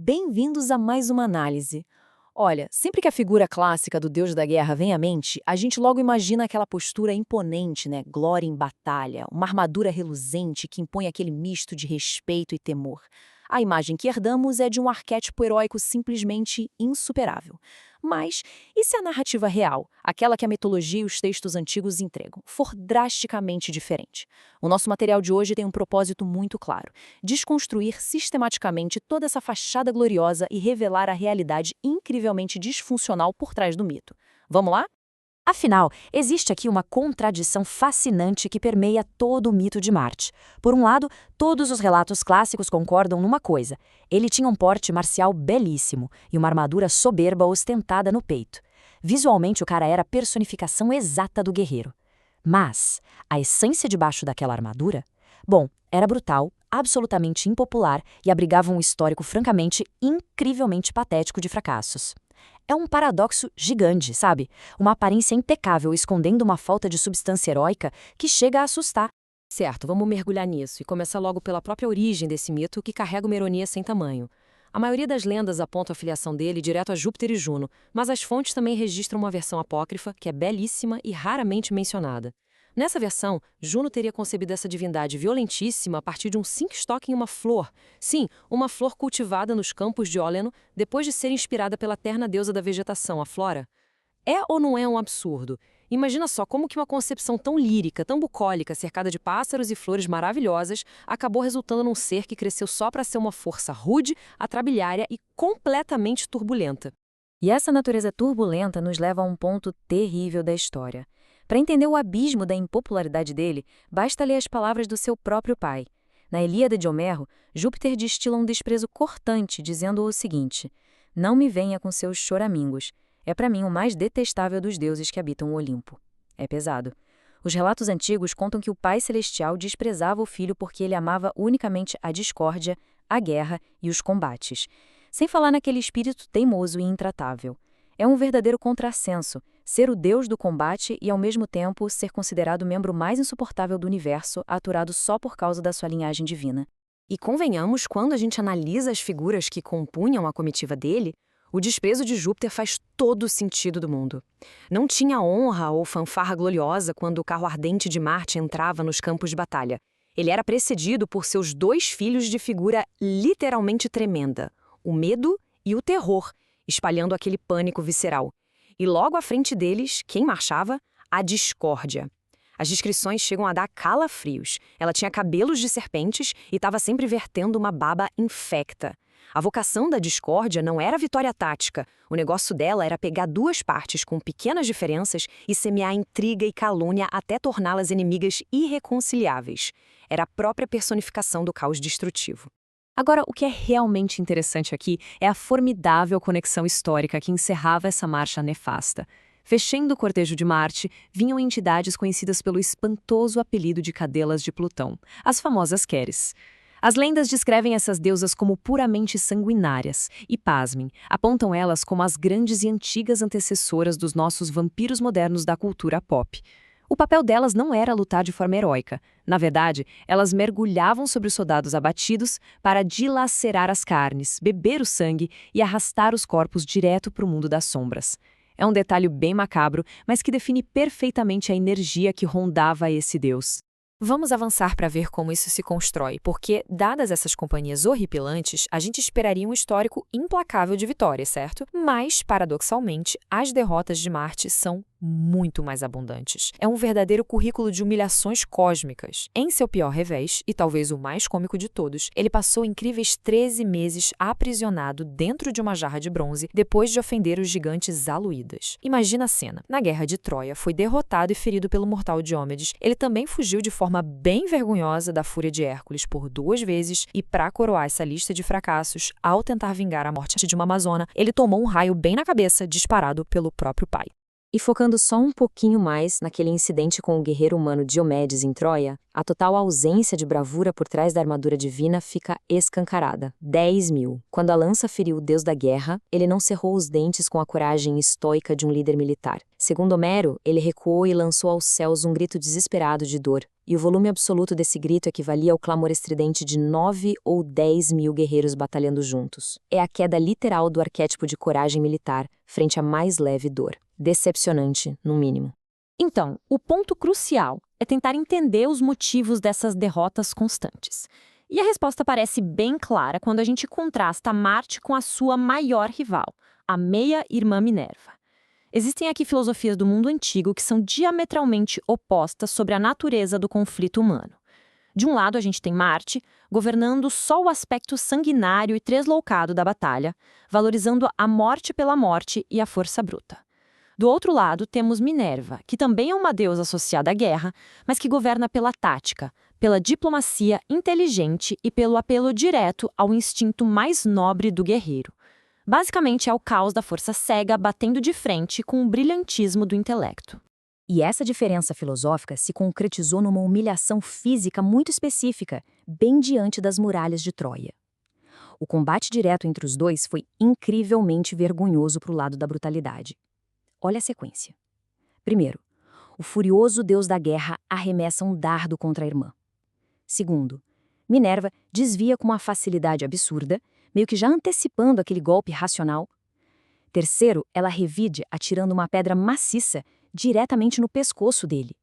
Bem-vindos a mais uma análise. Olha, sempre que a figura clássica do deus da guerra vem à mente, a gente logo imagina aquela postura imponente, né? Glória em batalha, uma armadura reluzente que impõe aquele misto de respeito e temor. A imagem que herdamos é de um arquétipo heróico simplesmente insuperável. Mas e se a narrativa real, aquela que a mitologia e os textos antigos entregam, for drasticamente diferente? O nosso material de hoje tem um propósito muito claro: desconstruir sistematicamente toda essa fachada gloriosa e revelar a realidade incrivelmente disfuncional por trás do mito. Vamos lá? Afinal, existe aqui uma contradição fascinante que permeia todo o mito de Marte. Por um lado, todos os relatos clássicos concordam numa coisa: ele tinha um porte marcial belíssimo e uma armadura soberba ostentada no peito. Visualmente, o cara era a personificação exata do guerreiro. Mas a essência debaixo daquela armadura? Bom, era brutal, absolutamente impopular e abrigava um histórico francamente, incrivelmente patético de fracassos. É um paradoxo gigante, sabe? Uma aparência impecável escondendo uma falta de substância heróica que chega a assustar. Certo, vamos mergulhar nisso e começar logo pela própria origem desse mito que carrega uma ironia sem tamanho. A maioria das lendas aponta a filiação dele direto a Júpiter e Juno, mas as fontes também registram uma versão apócrifa que é belíssima e raramente mencionada. Nessa versão, Juno teria concebido essa divindade violentíssima a partir de um sinkstock em uma flor. Sim, uma flor cultivada nos campos de Óleno, depois de ser inspirada pela terna deusa da vegetação, a Flora. É ou não é um absurdo? Imagina só como que uma concepção tão lírica, tão bucólica, cercada de pássaros e flores maravilhosas, acabou resultando num ser que cresceu só para ser uma força rude, atrabilhária e completamente turbulenta. E essa natureza turbulenta nos leva a um ponto terrível da história. Para entender o abismo da impopularidade dele, basta ler as palavras do seu próprio pai. Na Ilíada de Homero, Júpiter destila um desprezo cortante, dizendo o seguinte: "Não me venha com seus choramingos. É para mim o mais detestável dos deuses que habitam o Olimpo." É pesado. Os relatos antigos contam que o Pai Celestial desprezava o filho porque ele amava unicamente a discórdia, a guerra e os combates. Sem falar naquele espírito teimoso e intratável. É um verdadeiro contrassenso ser o deus do combate e, ao mesmo tempo, ser considerado o membro mais insuportável do universo, aturado só por causa da sua linhagem divina. E convenhamos, quando a gente analisa as figuras que compunham a comitiva dele, o desprezo de Júpiter faz todo o sentido do mundo. Não tinha honra ou fanfarra gloriosa quando o carro ardente de Marte entrava nos campos de batalha. Ele era precedido por seus dois filhos de figura literalmente tremenda: o medo e o terror, espalhando aquele pânico visceral. E logo à frente deles, quem marchava? A discórdia. As descrições chegam a dar calafrios. Ela tinha cabelos de serpentes e estava sempre vertendo uma baba infecta. A vocação da discórdia não era vitória tática. O negócio dela era pegar duas partes com pequenas diferenças e semear intriga e calúnia até torná-las inimigas irreconciliáveis. Era a própria personificação do caos destrutivo. Agora, o que é realmente interessante aqui é a formidável conexão histórica que encerrava essa marcha nefasta. Fechando o cortejo de Marte, vinham entidades conhecidas pelo espantoso apelido de cadelas de Plutão, as famosas Queres. As lendas descrevem essas deusas como puramente sanguinárias e, pasmem, apontam elas como as grandes e antigas antecessoras dos nossos vampiros modernos da cultura pop. O papel delas não era lutar de forma heróica. Na verdade, elas mergulhavam sobre os soldados abatidos para dilacerar as carnes, beber o sangue e arrastar os corpos direto para o mundo das sombras. É um detalhe bem macabro, mas que define perfeitamente a energia que rondava esse deus. Vamos avançar para ver como isso se constrói, porque, dadas essas companhias horripilantes, a gente esperaria um histórico implacável de vitória, certo? Mas, paradoxalmente, as derrotas de Marte são muito mais abundantes. É um verdadeiro currículo de humilhações cósmicas. Em seu pior revés, e talvez o mais cômico de todos, ele passou incríveis 13 meses aprisionado dentro de uma jarra de bronze depois de ofender os gigantes Aluídas. Imagina a cena. Na Guerra de Troia, foi derrotado e ferido pelo mortal Diomedes. Ele também fugiu de forma bem vergonhosa da fúria de Hércules por 2 vezes e, para coroar essa lista de fracassos, ao tentar vingar a morte de uma amazona, ele tomou um raio bem na cabeça disparado pelo próprio pai. E focando só um pouquinho mais naquele incidente com o guerreiro humano Diomedes em Troia, a total ausência de bravura por trás da armadura divina fica escancarada. 10.000. Quando a lança feriu o deus da guerra, ele não cerrou os dentes com a coragem estoica de um líder militar. Segundo Homero, ele recuou e lançou aos céus um grito desesperado de dor. E o volume absoluto desse grito equivalia ao clamor estridente de 9 ou 10.000 guerreiros batalhando juntos. É a queda literal do arquétipo de coragem militar frente à mais leve dor. Decepcionante, no mínimo. Então, o ponto crucial é tentar entender os motivos dessas derrotas constantes. E a resposta parece bem clara quando a gente contrasta Marte com a sua maior rival, a meia-irmã Minerva. Existem aqui filosofias do mundo antigo que são diametralmente opostas sobre a natureza do conflito humano. De um lado, a gente tem Marte, governando só o aspecto sanguinário e tresloucado da batalha, valorizando a morte pela morte e a força bruta. Do outro lado, temos Minerva, que também é uma deusa associada à guerra, mas que governa pela tática, pela diplomacia inteligente e pelo apelo direto ao instinto mais nobre do guerreiro. Basicamente, é o caos da força cega batendo de frente com o brilhantismo do intelecto. E essa diferença filosófica se concretizou numa humilhação física muito específica, bem diante das muralhas de Troia. O combate direto entre os dois foi incrivelmente vergonhoso para o lado da brutalidade. Olha a sequência. Primeiro, o furioso deus da guerra arremessa um dardo contra a irmã. Segundo, Minerva desvia com uma facilidade absurda, meio que já antecipando aquele golpe racional. Terceiro, ela revide atirando uma pedra maciça diretamente no pescoço dele.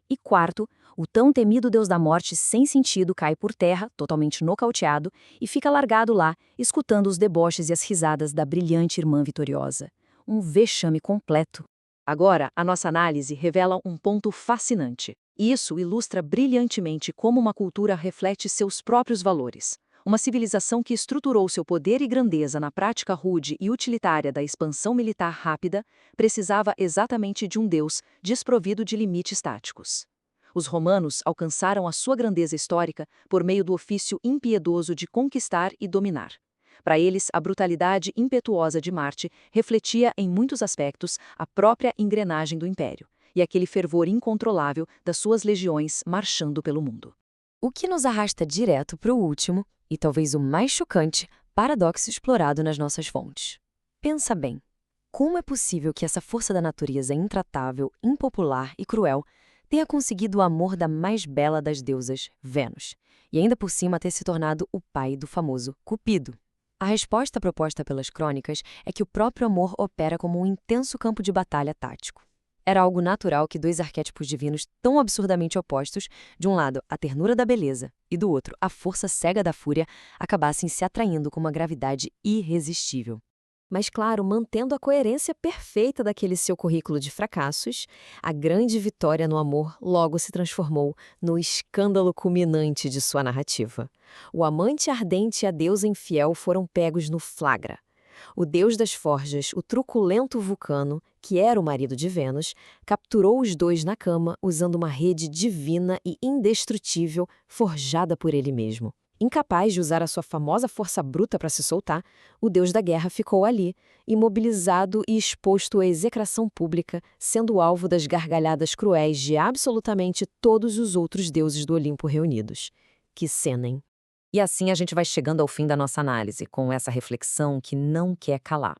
E quarto, o tão temido deus da morte sem sentido cai por terra, totalmente nocauteado, e fica largado lá, escutando os deboches e as risadas da brilhante irmã vitoriosa. Um vexame completo. Agora, a nossa análise revela um ponto fascinante. Isso ilustra brilhantemente como uma cultura reflete seus próprios valores. Uma civilização que estruturou seu poder e grandeza na prática rude e utilitária da expansão militar rápida, precisava exatamente de um deus desprovido de limites táticos. Os romanos alcançaram a sua grandeza histórica por meio do ofício impiedoso de conquistar e dominar. Para eles, a brutalidade impetuosa de Marte refletia, em muitos aspectos, a própria engrenagem do império, e aquele fervor incontrolável das suas legiões marchando pelo mundo. O que nos arrasta direto para o último, e talvez o mais chocante, paradoxo explorado nas nossas fontes. Pensa bem, como é possível que essa força da natureza intratável, impopular e cruel tenha conseguido o amor da mais bela das deusas, Vênus, e ainda por cima ter se tornado o pai do famoso Cupido? A resposta proposta pelas crônicas é que o próprio amor opera como um intenso campo de batalha tático. Era algo natural que dois arquétipos divinos tão absurdamente opostos, de um lado a ternura da beleza e do outro a força cega da fúria, acabassem se atraindo com uma gravidade irresistível. Mas claro, mantendo a coerência perfeita daquele seu currículo de fracassos, a grande vitória no amor logo se transformou no escândalo culminante de sua narrativa. O amante ardente e a deusa infiel foram pegos no flagra. O deus das forjas, o truculento Vulcano, que era o marido de Vênus, capturou os dois na cama usando uma rede divina e indestrutível forjada por ele mesmo. Incapaz de usar a sua famosa força bruta para se soltar, o deus da guerra ficou ali, imobilizado e exposto à execração pública, sendo alvo das gargalhadas cruéis de absolutamente todos os outros deuses do Olimpo reunidos. Que cena, hein? E assim a gente vai chegando ao fim da nossa análise, com essa reflexão que não quer calar.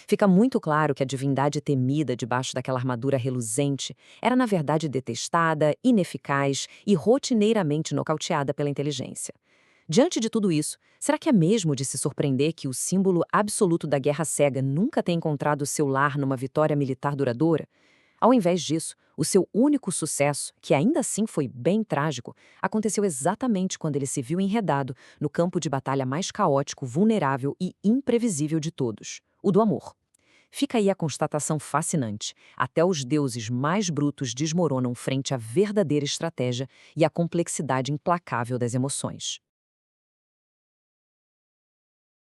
Fica muito claro que a divindade temida debaixo daquela armadura reluzente era na verdade detestada, ineficaz e rotineiramente nocauteada pela inteligência. Diante de tudo isso, será que é mesmo de se surpreender que o símbolo absoluto da guerra cega nunca tenha encontrado seu lar numa vitória militar duradoura? Ao invés disso, o seu único sucesso, que ainda assim foi bem trágico, aconteceu exatamente quando ele se viu enredado no campo de batalha mais caótico, vulnerável e imprevisível de todos, o do amor. Fica aí a constatação fascinante. Até os deuses mais brutos desmoronam frente à verdadeira estratégia e à complexidade implacável das emoções.